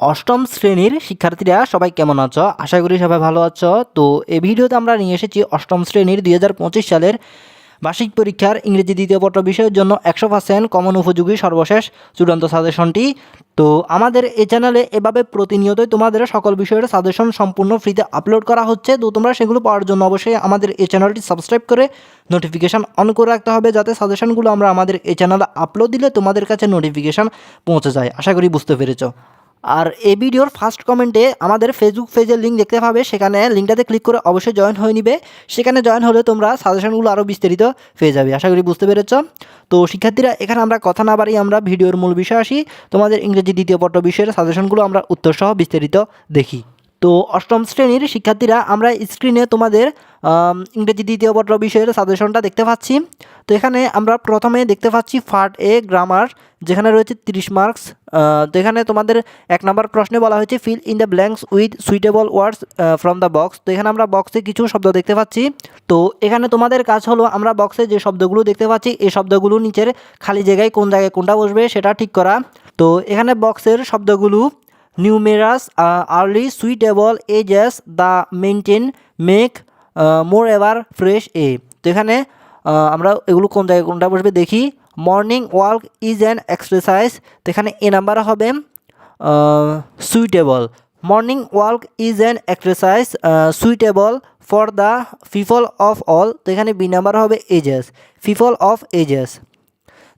অষ্টম শ্রেণীর শিক্ষার্থীরা সবাই কেমন আছো? আশা করি সবাই ভালো আছো। তো এই ভিডিওতে আমরা নিয়ে এসেছি অষ্টম শ্রেণীর 2025 সালের বার্ষিক পরীক্ষার ইংরেজি দ্বিতীয় পত্র বিষয়ের জন্য 100% কমন উপযোগী সর্বশেষ চূড়ান্ত সাজেশনটি। তো আমাদের এই চ্যানেলে এভাবে প্রতিনিয়তই তোমাদের সকল বিষয়ের সাজেশন সম্পূর্ণ ফ্রিতে আপলোড করা হচ্ছে। তো তোমরা সেগুলো পাওয়ার জন্য অবশ্যই আমাদের এই চ্যানেলটি সাবস্ক্রাইব করে নোটিফিকেশান অন করে রাখতে হবে, যাতে সাজেশনগুলো আমরা আমাদের এই চ্যানেলে আপলোড দিলে তোমাদের কাছে নোটিফিকেশান পৌঁছে যায়। আশা করি বুঝতে পেরেছো। আর এই ভিডিওর ফার্স্ট কমেন্টে আমাদের ফেসবুক পেজের লিঙ্ক দেখতে পাবে, সেখানে লিঙ্কটাতে ক্লিক করে অবশ্যই জয়েন হয়ে নিবে। সেখানে জয়েন হলে তোমরা সাজেশনগুলো আরও বিস্তারিত পেয়ে যাবে। আশা করি বুঝতে পেরেছ। তো শিক্ষার্থীরা, এখানে আমরা কথা না বাড়ি আমরা ভিডিওর মূল বিষয় আসি। তোমাদের ইংরেজি দ্বিতীয় পত্র বিষয়ের সাজেশনগুলো আমরা উত্তরসহ বিস্তারিত দেখি। তো অষ্টম শ্রেণীর শিক্ষার্থীরা, আমরা স্ক্রিনে তোমাদের ইংরেজি দ্বিতীয় পত্র বিষয়ের সাজেশনটা দেখতে পাচ্ছি। তো এখানে আমরা প্রথমে দেখতে পাচ্ছি পার্ট এ গ্রামার, যেখানে রয়েছে 30 মার্কস। তো এখানে তোমাদের 1 নম্বর প্রশ্নে বলা হয়েছে fill in the blanks with suitable words from the box. তো এখানে আমরা বক্সে কিছু শব্দ দেখতে পাচ্ছি। তো এখানে তোমাদের কাজ হলো, আমরা বক্সে যে শব্দগুলো দেখতে পাচ্ছি এই শব্দগুলো নিচের খালি জায়গায় কোনটা বসবে সেটা ঠিক করা। তো এখানে বক্সের শব্দগুলো numerous, early, suitable, ages, the, maintain, make, more ever, fresh, a. তো এখানে আমরা এগুলো কোন জায়গায় কোনটা বসবে দেখি। Morning walk is an exercise, তো এখানে এ নাম্বার হবে suitable. Morning walk is an exercise suitable for the people of all, তো এখানে বি নাম্বার হবে এজেস, পিপল অফ এজেস।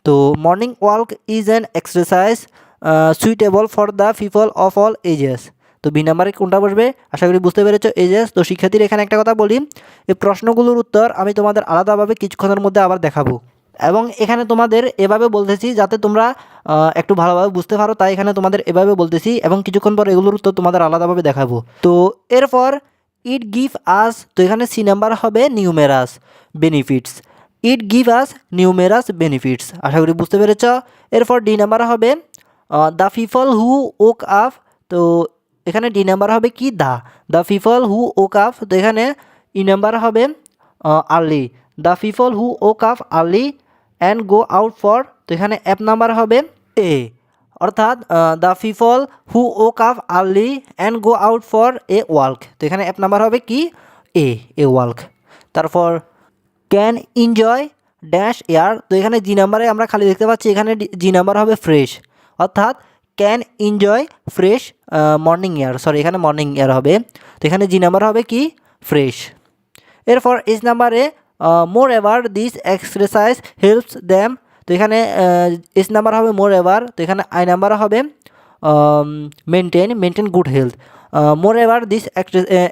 তো morning walk is an exercise suitable for the people of all ages. তো B নাম্বারে কোনটা বসবে? আশা করি বুঝতে পেরেছো, এজেস। তো শিক্ষার্থীরা, এখানে একটা কথা বলি, এই প্রশ্নগুলোর উত্তর আমি তোমাদের আলাদাভাবে কিছুক্ষণের মধ্যে আবার দেখাবো, এবং এখানে তোমাদের এভাবে বলতেছি যাতে তোমরা একটু ভালোভাবে বুঝতে পারো, তাই এখানে তোমাদের এভাবে বলতেছি, এবং কিছুক্ষণ পর এগুলোর উত্তর তোমাদের আলাদাভাবে দেখাবো। তো এরপর ইট গিভ আস, তো এখানে সি নাম্বার হবে numerous benefits. It give us numerous benefits. আশা করি বুঝতে পেরেছ। এরপর ডি নাম্বার হবে the people who woke up, তো এখানে ডি নাম্বার হবে কি the people who woke up, তো এখানে ই নাম্বার হবে early, the people who woke up early and go out for, তো এখানে অ্যাপ নাম্বার হবে এ, অর্থাৎ the people who woke up early and go out for a work, তো এখানে F number হবে কি এ ওয়ার্ক। তারপর ক্যান এনজয় ড্যাশ এয়ার, তো এখানে জি নাম্বারে আমরা খালি দেখতে পাচ্ছি, এখানে জি নাম্বার হবে ফ্রেশ, অর্থাৎ can enjoy fresh morning air, sorry এখানে মর্নিং এয়ার হবে, তো এখানে জি নাম্বার হবে কি ফ্রেশ। এরপর এস নাম্বারে more ever this exercise helps them, তো এখানে এস নাম্বার হবে মোর এভার, তো এখানে আই নাম্বার হবে maintain good health. More ever this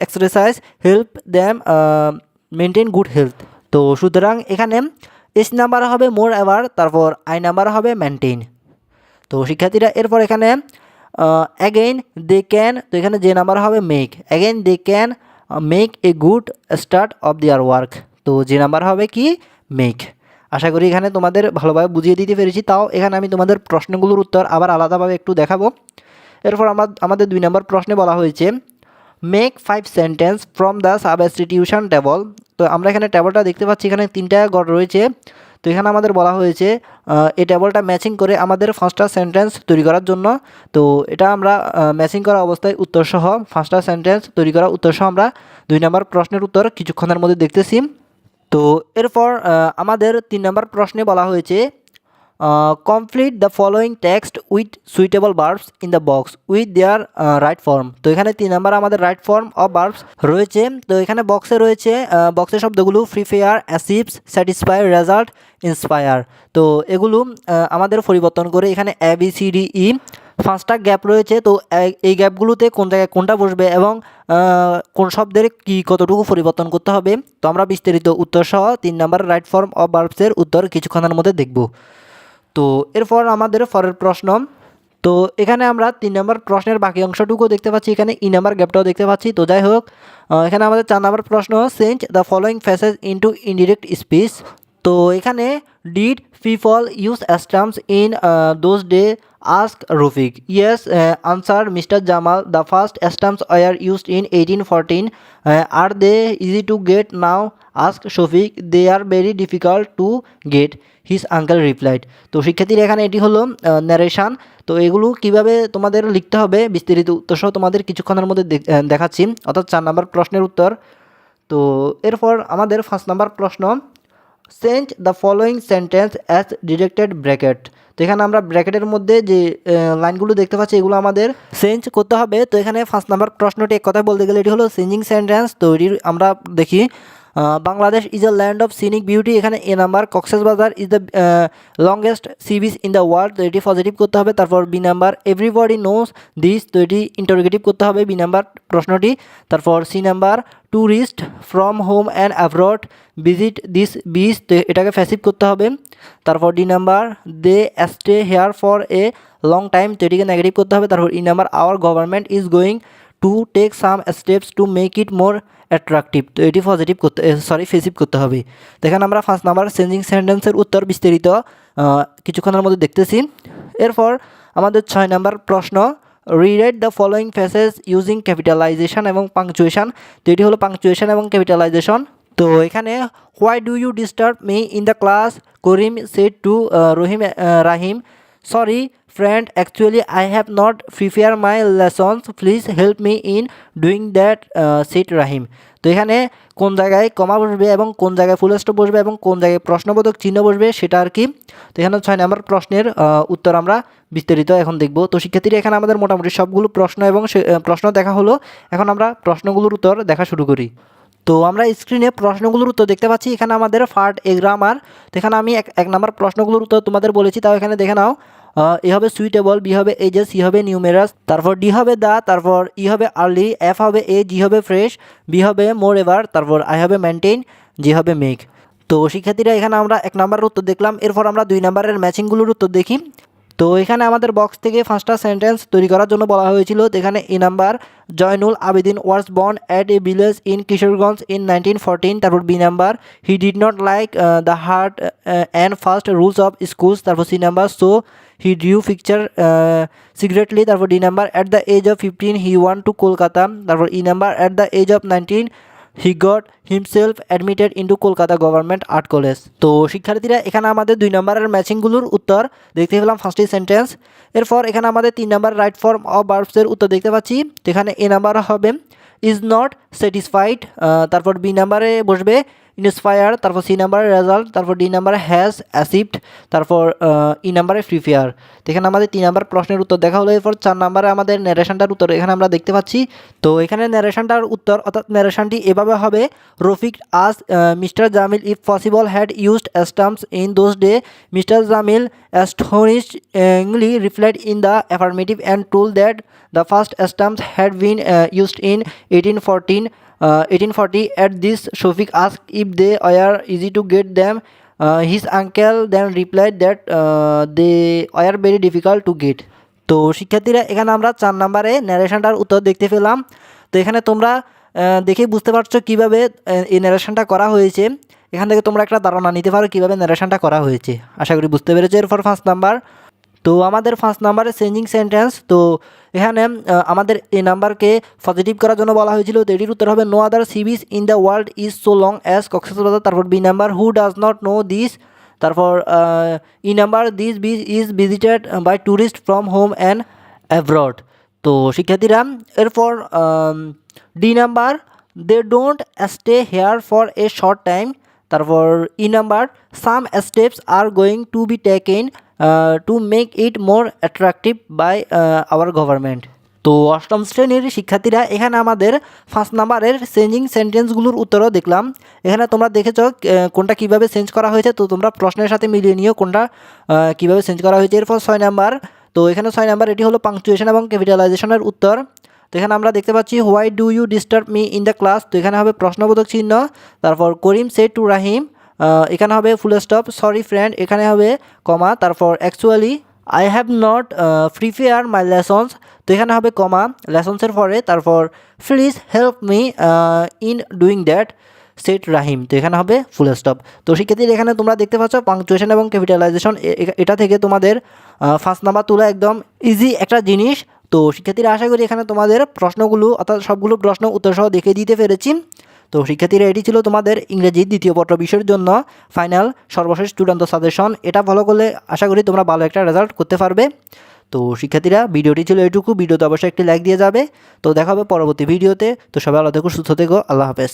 exercise help them maintain good health. তো সুতরাং এখানে এস নাম্বার হবে মোর এভার, তারপর আই নাম্বার হবে মেনটেন। তো শিক্ষার্থীরা, এরপর এখানে অ্যাগেইন দে ক্যান, তো এখানে যে নাম্বার হবে make, again they can make a good start of their work, তো যে নাম্বার হবে কি মেক। আশা করি এখানে তোমাদের ভালোভাবে বুঝিয়ে দিতে পেরেছি। তাও এখানে আমি তোমাদের প্রশ্নগুলোর উত্তর আবার আলাদাভাবে একটু দেখাবো। এরপর আমাদের 2 নম্বর প্রশ্নে বলা হয়েছে make 5 sentence from the substitution table. তো আমরা এখানে টেবলটা দেখতে পাচ্ছি, এখানে 3টা গড় রয়েছে। তো এখানে আমাদের বলা হয়েছে এই টেবলটা ম্যাচিং করে আমাদের 5টা সেন্টেন্স তৈরি করার জন্য। তো এটা আমরা ম্যাচিং করা অবস্থায় উত্তরসহ 5টা সেন্টেন্স তৈরি করা উত্তরসহ আমরা 2 নম্বর প্রশ্নের উত্তর কিছুক্ষণের মধ্যে দেখতেছি। তো এরপর আমাদের 3 নম্বর প্রশ্নে বলা হয়েছে complete the following text with suitable verbs in the box with their right form. তো এখানে 3 নাম্বার আমাদের রাইট ফর্ম অফ ভার্বস রয়েছে। তো এখানে বক্সে রয়েছে বক্সের শব্দগুলো প্রিপেয়ার, অ্যাচিভস, স্যাটিসফাই, রেজাল্ট, ইন্সপায়ার। তো এগুলো আমাদের পরিবর্তন করে এখানে A B C D E 5টা গ্যাপ রয়েছে। তো এই গ্যাপগুলোতে কোন জায়গায় কোনটা বসবে এবং কোন শব্দের কি কতটুকু পরিবর্তন করতে হবে, তো আমরা বিস্তারিত উত্তর সহ 3 নাম্বার রাইট ফর্ম অফ ভার্বসের উত্তর কিছুক্ষণের মধ্যে দেখব। তো এরপর আমাদের পরের প্রশ্ন, তো এখানে আমরা 3 নম্বর প্রশ্নের বাকি অংশটুকু দেখতে পাচ্ছি, এখানে ই নাম্বার গ্যাপটাও দেখতে পাচ্ছি। তো যাই হোক, এখানে আমাদের 4 নম্বর প্রশ্ন change the following phrases into indirect speech. তো এখানে did people use stamps in those day ask Rafiq. Yes answer mister Jamal, the first stamps were used in 1814। Are they easy to get now? asked Shafiq. They are very difficult to get, his uncle replied. তো শিক্ষার্থীরা এখানে এটি হলো narration. তো এগুলো কিভাবে তোমাদের লিখতে হবে বিস্তারিত উত্তর সহ তোমাদের কিছুক্ষণের মধ্যে দেখাচ্ছি, অর্থাৎ 4 নম্বর প্রশ্নের উত্তর। তো এরপর আমাদের 5 নম্বর প্রশ্ন, change the following sentence as directed bracket. তো এখানে আমরা ব্র্যাকেটের মধ্যে যে লাইনগুলো দেখতে পাচ্ছি এগুলো আমাদের চেঞ্জ করতে হবে। তো এখানে 5 নম্বর প্রশ্নটি এক কথায় বলতে গেলে এটি হলো চেঞ্জিং সেন্টেন্স। তো এটি আমরা দেখি, Bangladesh is a land of scenic beauty, এখানে A number Cox's Bazar is the longest sea beach in the world, তো এটি পজিটিভ করতে হবে। তারপর B number everybody knows this, তো এটি ইন্টারোগেটিভ করতে হবে বি নাম্বার প্রশ্নটি। তারপর C number tourist from home and abroad visit this beach, তো এটাকে প্যাসিভ করতে হবে। তারপর D number they stay here for a long time, তো এটিকে নেগেটিভ করতে হবে। তারপর ই number our government is going to take some steps to make it more attractive, তো এটি পজিটিভ করতে ফেসিভ করতে হবে। তো এখানে আমরা 5 নাম্বার চেঞ্জিং সেন্টেন্সের উত্তর বিস্তারিত কিছুক্ষণের মধ্যে দেখতেছি। এরপর আমাদের 6 নাম্বার প্রশ্ন, rewrite the following phrases using capitalisation এবং পাংচুয়েশন, তো এটি হলো পাংচুয়েশন এবং ক্যাপিটালাইজেশন। তো এখানে why do you disturb me in the class, Karim said to Rahim, sorry friend, actually I have not prepared my lessons, please help me in doing that, said Rahim. তো এখানে কোন জায়গায় কমা বসবে এবং কোন জায়গায় ফুল স্টপ বসবে এবং কোন জায়গায় প্রশ্নবোধক চিহ্ন বসবে সেটা আর কি। তো এখানে 6 নম্বর প্রশ্নের উত্তর আমরা বিস্তারিত এখন দেখব। তো শিক্ষার্থীরা এখানে আমাদের মোটামুটি সবগুলো প্রশ্ন এবং প্রশ্ন দেখা হলো, এখন আমরা প্রশ্নগুলোর উত্তর দেখা শুরু করি। তো আমরা স্ক্রিনে প্রশ্নগুলোর উত্তর দেখতে পাচ্ছি, এখানে আমাদের পার্ট এ গ্রামার। তো এখানে আমি এক নম্বর প্রশ্নগুলোর উত্তর তোমাদের বলেছি, তাও এখানে দেখে নাও। এ হবে সুইটেবল, বি হবে এজেস, সি হবে নিউমেরাস, তারপর ডি হবে দা, তারপর ই হবে আর্লি, এফ হবে এ, জি হবে ফ্রেশ, বি হবে মোর এভার, তারপর আই হবে মেনটেন, জি হবে মেক। তো শিক্ষার্থীরা এখানে আমরা 1 নম্বরের উত্তর দেখলাম, এরপর আমরা 2 নম্বরের ম্যাচিংগুলোর উত্তর দেখি। তো এখানে আমাদের বক্স থেকে 5টা সেন্টেন্স তৈরি করার জন্য বলা হয়েছিল। তো এখানে A number Zainul Abedin was born at a village in Kishoreganj in 1914, তারপর B number he did not like the hard and fast rules of schools, তারপর C number so he drew picture secretly, তারপর D number at the age of 15 he went to Kolkata, তারপর ই number at the age of 19 he got himself admitted into Kolkata government art college. তো শিক্ষার্থীরা এখানে আমাদের 2 নম্বরের ম্যাচিংগুলোর উত্তর দেখতে পেলাম 5টি সেন্টেন্স। এরপর এখানে আমাদের 3 নম্বর রাইট ফর্ম অফ ভার্বসের উত্তর দেখতে পাচ্ছি। তো এখানে এ নাম্বার হবে ইজ নট স্যাটিসফাইড, তারপর বি নাম্বারে বসবে ইন্সপায়ার, তারপর সি নাম্বারে রেজাল্ট, তারপর ডি নাম্বারে হ্যাজ অ্যাসিভড, তারপর ই নাম্বারে প্রিপেয়ার। তো এখানে আমাদের 3 নম্বর প্রশ্নের উত্তর দেখা হলো। এরপর 4 নম্বরে আমাদের ন্যারেশনটার উত্তর এখানে আমরা দেখতে পাচ্ছি। তো এখানে ন্যারেশনটার উত্তর অর্থাৎ ন্যারেশনটি এভাবে হবে, রফিক আস mister Jamil if possible had used stamps in those day, mister Jamil astonishingly replied in the affirmative and told that the first stamps had been used in 1840. At this, Shafiq asked if they were easy to get them. His uncle then replied that they were very difficult to get. তো শিক্ষার্থীরা এখানে আমরা 4 নম্বরে ন্যারেশনটার উত্তর দেখতে পেলাম। তো এখানে তোমরা দেখে বুঝতে পারছো কিভাবে এই ন্যারেশনটা করা হয়েছে। এখান থেকে তোমরা একটা ধারণা নিতে পারো কীভাবে ন্যারেশনটা করা হয়েছে, আশা করি বুঝতে পেরেছো। এরপর 5 নাম্বার, তো আমাদের 5 নাম্বারে চেঞ্জিং সেন্টেন্স। তো এখানে আমাদের এই নাম্বারকে পজিটিভ করার জন্য বলা হয়েছিল। তো এটির উত্তর হবে no other sea beach in the world is so long as Cox's Bazar, তারপর B number who does not know this, তারপর ই number this beach is visited by tourist from home and abroad. তো শিক্ষার্থীরা এরপর D number they don't stay here for a short time, তারপর ই number some steps are going to be taken to make it more attractive by our government. তো 8ম শ্রেণীর শিক্ষার্থীরা এখানে আমাদের 5 নাম্বারের চেঞ্জিং সেন্টেন্সগুলোর উত্তরও দেখলাম। এখানে তোমরা দেখেছো কোনটা কীভাবে চেঞ্জ করা হয়েছে, তো তোমরা প্রশ্নের সাথে মিলিয়ে নিও কোনটা কীভাবে চেঞ্জ করা হয়েছে। এরপর 6 নাম্বার, তো এখানে 6 নাম্বার এটি হলো পাংচুয়েশন এবং ক্যাপিটালাইজেশনের উত্তর। তো এখানে আমরা দেখতে পাচ্ছি why do you disturb me in the class, তো এখানে হবে প্রশ্নবোধক চিহ্ন, তারপর করিম সেড টু রাহিম, এখানে হবে ফুল স্টপ, সরি ফ্রেন্ড এখানে হবে কমা, তারপর actually I have not prepare my lessons, তো এখানে হবে কমা লেসন্সের পরে, তারপর please help me in doing that set Rahim, তো এখানে হবে ফুল স্টপ। তো শিক্ষার্থীরা এখানে তোমরা দেখতে পাচ্ছ পাংচুয়েশন এবং ক্যাপিটালাইজেশন, এটা থেকে তোমাদের 5 নাম্বার তোলা একদম ইজি একটা জিনিস। তো শিক্ষার্থীরা আশা করি এখানে তোমাদের প্রশ্নগুলো অর্থাৎ সবগুলো প্রশ্ন উত্তর সহ দেখে দিতে পেরেছি। তো শিক্ষার্থীরা এটি ছিল তোমাদের ইংরেজি দ্বিতীয় পত্র বিষয়ের জন্য ফাইনাল সর্বশেষ চূড়ান্ত সাজেশন। এটা ফলো করলে আশা করি তোমরা ভালো একটা রেজাল্ট করতে পারবে। তো শিক্ষার্থীরা ভিডিওটি ছিল এটুকু। ভিডিওতে অবশ্যই একটি লাইক দিয়ে যাবে। তো দেখা হবে পরবর্তী ভিডিওতে। তো সবাই ভালো থেকো, সুস্থ থেকো, আল্লাহ হাফেজ।